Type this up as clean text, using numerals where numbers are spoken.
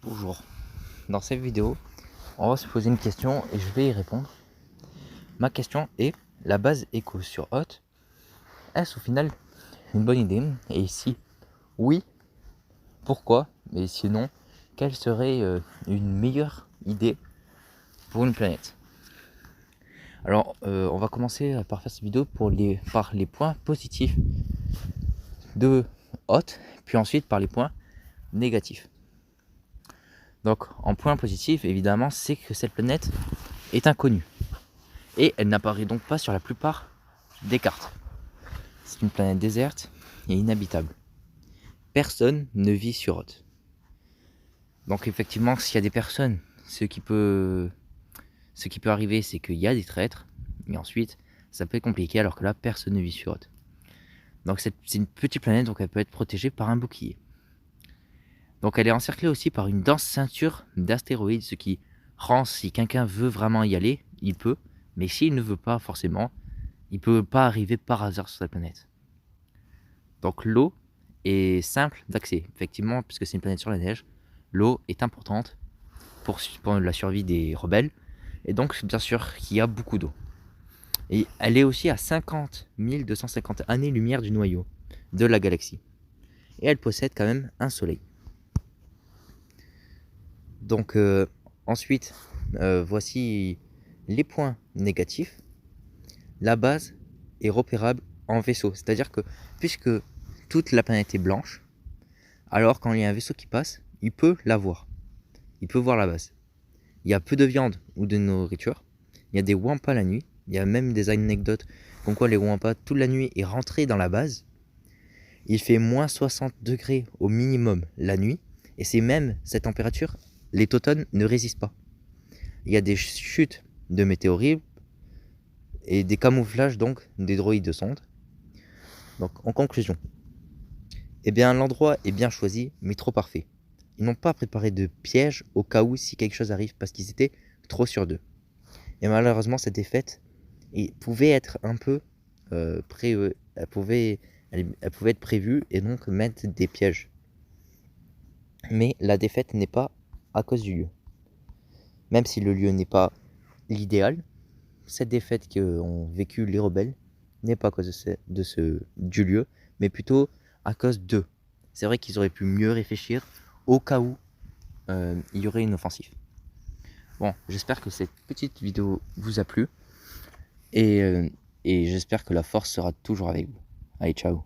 Bonjour. Dans cette vidéo, on va se poser une question et je vais y répondre. Ma question est, la base Echo sur Hot, est-ce au final une bonne idée? Et si oui, pourquoi? Et sinon, quelle serait une meilleure idée pour une planète? Alors, on va commencer par faire cette vidéo par les points positifs de Hot, puis ensuite par les points négatifs. Donc, en point positif, évidemment, c'est que cette planète est inconnue. Et elle n'apparaît donc pas sur la plupart des cartes. C'est une planète déserte et inhabitable. Personne ne vit sur Hot. Donc effectivement, s'il y a des personnes, ce qui peut arriver, c'est qu'il y a des traîtres, et ensuite, ça peut être compliqué alors que là, personne ne vit sur Hot. Donc c'est une petite planète, donc elle peut être protégée par un bouclier. Donc elle est encerclée aussi par une dense ceinture d'astéroïdes, ce qui rend, si quelqu'un veut vraiment y aller, il peut, mais s'il ne veut pas forcément, il ne peut pas arriver par hasard sur cette planète. Donc l'eau est simple d'accès, effectivement, puisque c'est une planète sur la neige, l'eau est importante pour la survie des rebelles, et donc bien sûr qu'il y a beaucoup d'eau. Et elle est aussi à 50 250 années-lumière du noyau de la galaxie. Et elle possède quand même un soleil. Donc ensuite, voici les points négatifs. La base est repérable en vaisseau, c'est-à-dire que puisque toute la planète est blanche, alors quand il y a un vaisseau qui passe, il peut la voir. Il peut voir la base. Il y a peu de viande ou de nourriture. Il y a des wampas la nuit. Il y a même des anecdotes comme quoi les wampas toute la nuit est rentré dans la base. Il fait moins 60 degrés au minimum la nuit. Et c'est même cette température, les tautones ne résistent pas. Il y a des chutes de météorites et des camouflages donc des droïdes de sonde. Donc en conclusion, eh bien l'endroit est bien choisi mais trop parfait. Ils n'ont pas préparé de piège au cas où si quelque chose arrive parce qu'ils étaient trop sûrs d'eux. Et malheureusement cette défaite pouvait être un peu elle pouvait être prévue et donc mettre des pièges. Mais la défaite n'est pas à cause du lieu. Même si le lieu n'est pas l'idéal, cette défaite qu'ont vécu les rebelles n'est pas à cause du lieu, mais plutôt à cause d'eux. C'est vrai qu'ils auraient pu mieux réfléchir au cas où il y aurait une offensive. Bon, j'espère que cette petite vidéo vous a plu et j'espère que la force sera toujours avec vous. Allez, ciao.